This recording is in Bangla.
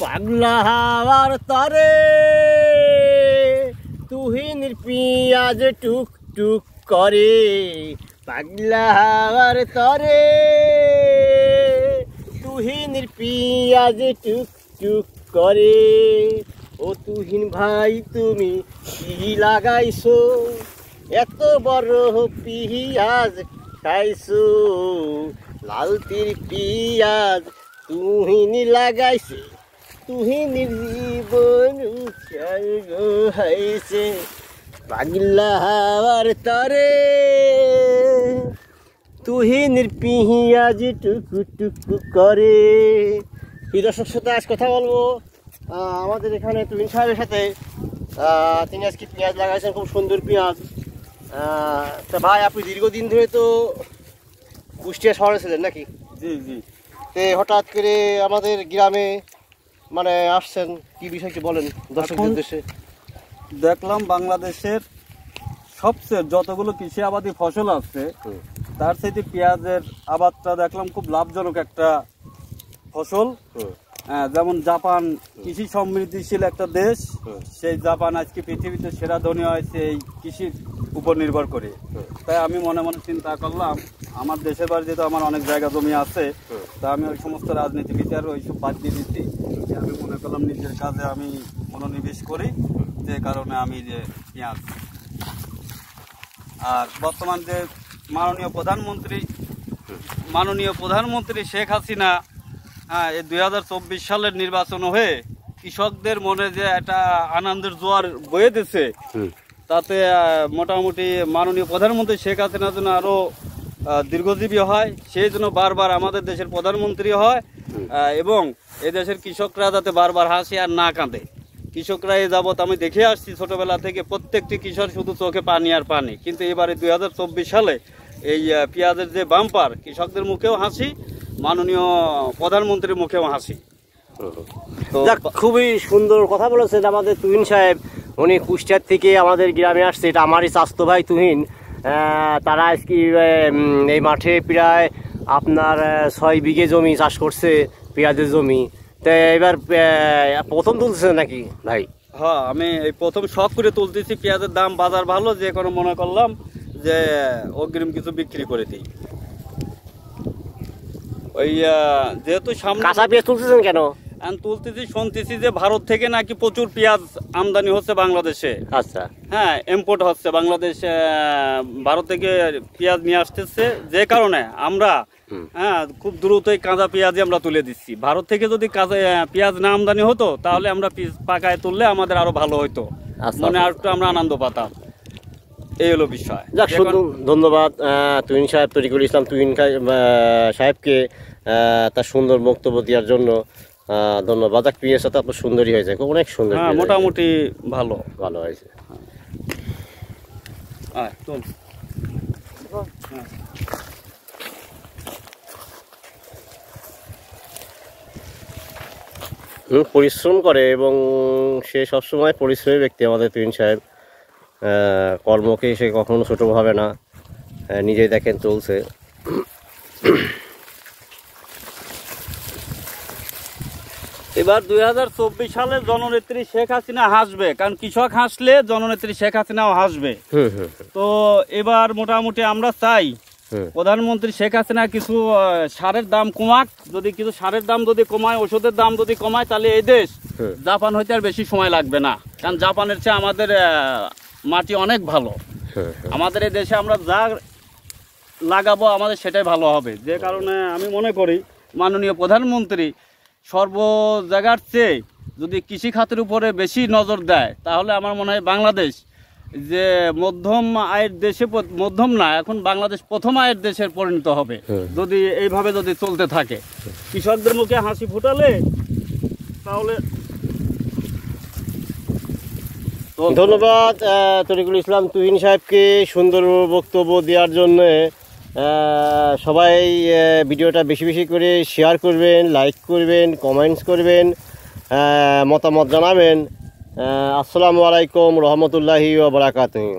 পাগলা হাওয়ার তরে তুহিনের পিঁয়াজ টুক টুক করে, পাগলা হাওয়ার তরে তুহিনের পিঁয়াজ টুক টুক করে। ও তুহিন ভাই তুমি কি লাগাইছো, এত বড় পিঁয়াজ খাইছো, লাল তীর পিঁয়াজ তুহিন লাগাইছে, তুহিনের জীবন উৎসর্গ হয়েছে, পাগলা হাওয়ার তরে তুহিনের পিঁয়াজ টুকু টুকু করে। প্রিয় দর্শক শ্রোতা, আজ কথা বলবো আমাদের এখানে তুহিন সাহেবের সাথে। তিনি আজকে পেঁয়াজ লাগাইছেন, খুব সুন্দর পেঁয়াজ। তা ভাই, আপনি দীর্ঘদিন ধরে তো কুষ্টিয়া শহরে ছিলেন নাকি? জি জি। তো হঠাৎ করে আমাদের গ্রামে মানে আসছেন, কি বিষয় একটু বলেন দর্শকদের উদ্দেশ্যে। দেখলাম বাংলাদেশের সবচেয়ে যতগুলো কৃষি আবাদী ফসল আছে তার সাথে পেঁয়াজের আবাদটা দেখলাম খুব লাভজনক একটা ফসল। যেমন জাপান কৃষি সমৃদ্ধিশীল একটা দেশ, সেই জাপান আজকে পৃথিবীতে সেরা ধনী হয়েছে এই কৃষির উপর নির্ভর করে। তাই আমি মনে মনে চিন্তা করলাম, আমার দেশের বাড়ি যেহেতু আমার অনেক জায়গা জমি আছে, তা আমি ওই সমস্ত রাজনীতিবিদ আর ওইসব বাদ দিয়ে দিচ্ছি। আমি মনে করলাম নিজের কাজে আমি মনোনিবেশ করি, যে কারণে আমি যে পেঁয়াজ। আর বর্তমান যে মাননীয় প্রধানমন্ত্রী শেখ হাসিনা, এই 2024 সালের নির্বাচন হয়ে কৃষকদের মনে যে একটা আনন্দের জোয়ার বয়ে দিচ্ছে, তাতে মোটামুটি মাননীয় প্রধানমন্ত্রী শেখ হাসিনা যেন আরো দীর্ঘজীবী হয়, সেই জন্য বারবার আমাদের দেশের প্রধানমন্ত্রী হয়, এবং এই দেশের কৃষকরা যাতে বারবার হাসি আর না কাঁদে। কৃষকরা এ যাবৎ আমি দেখে আসছি ছোটবেলা থেকে, প্রত্যেকটি কৃষক শুধু চোখে পানি আর পানি। কিন্তু এবারে 2024 সালে এই পেঁয়াজের যে বাম্পার, কৃষকদের মুখেও হাসি, মাননীয় প্রধানমন্ত্রীর মুখেও হাসি। খুবই সুন্দর কথা বলেছেন আমাদের তুহিন সাহেব। উনি কুষ্টিয়ার থেকে আমাদের গ্রামে আসছে, এটা আমারই চাচাতো ভাই তুহিন। তারা আজকে এই মাঠে প্রায় আপনার 6 বিঘে জমি চাষ করছে, পেঁয়াজের জমি। তো এবার প্রথম তুলতেছেন নাকি ভাই? হ্যাঁ, আমি এই প্রথম শখ করে তুলতেছি। পেঁয়াজের দাম বাজার ভালো, যে কোনো মনে করলাম যে অগ্রিম কিছু বিক্রি করে দিই। ওই যেহেতু সামনে কাঁচা পেঁয়াজ তুলতেছেন কেন? তুলতেছি, শুনতেছি যে ভারত থেকে নাকি প্রচুর পেঁয়াজ আমদানি হচ্ছে বাংলাদেশে। আচ্ছা। হ্যাঁ, ইম্পোর্ট হচ্ছে বাংলাদেশ, ভারত থেকে পেঁয়াজ নিয়ে আসতেছে, যে কারণে আমরা খুব দ্রুতই কাঁচা পেঁয়াজই আমরা তুলে দিচ্ছি। ভারত থেকে যদি কাঁচা পেঁয়াজ না আমদানি হতো, তাহলে আমরা পাকায় তুললে আমাদের আরো ভালো হতো, মনে আর একটু আমরা আনন্দ পাতাম। এই হলো বিষয়। যাক, ধন্যবাদ তুহিন সাহেব, তরিকুল ইসলাম তুহিন সাহেবকে তার সুন্দর বক্তব্য দেওয়ার জন্য ধন্যবাদ। যাক, পেঁয়াজটা তো আপনার সুন্দরই হয়েছে, অনেক সুন্দর, মোটামুটি ভালো হয়েছে। পরিশ্রম করে এবং সে সবসময় পরিশ্রমী ব্যক্তি আমাদের তুহিন সাহেব। কর্মকে সে কখনো ছোট ভাবে না, নিজেই দেখেন চলছে। এবার 2024 সালে জননেত্রী শেখ হাসিনা হাসবে, কারণ কৃষক হাসলে জননেত্রী শেখ হাসিনাও হাসবে। তো এবার মোটামুটি আমরা চাই প্রধানমন্ত্রী শেখ হাসিনা কিছু সারের দাম কমাক। যদি কিছু সারের দাম যদি কমায়, ওষুধের দাম যদি কমায়, তাহলে এই দেশ জাপান হইতে আর বেশি সময় লাগবে না। কারণ জাপানের চেয়ে আমাদের মাটি অনেক ভালো। আমাদের এই দেশে আমরা যা লাগাবো আমাদের সেটাই ভালো হবে, যে কারণে আমি মনে করি মাননীয় প্রধানমন্ত্রী সর্ব জায়গার চেয়ে যদি কৃষি খাতের উপরে বেশি নজর দেয়, তাহলে আমার মনে হয় বাংলাদেশ যে মধ্যম আয়ের দেশে, মধ্যম না, এখন বাংলাদেশ প্রথম আয়ের দেশে পরিণত হবে, যদি এইভাবে যদি চলতে থাকে। কৃষকদের মুখে হাসি ফুটালে তাহলে। ধন্যবাদ তরিকুল ইসলাম তুহিন সাহেবকে সুন্দর বক্তব্য দেওয়ার জন্য। সবাই ভিডিওটা বেশি বেশি করে শেয়ার করবেন, লাইক করবেন, কমেন্টস করবেন, মতামত জানাবেন। আসসালামু আলাইকুম রহমতুল্লাহি ওয়া বারাকাতুহু।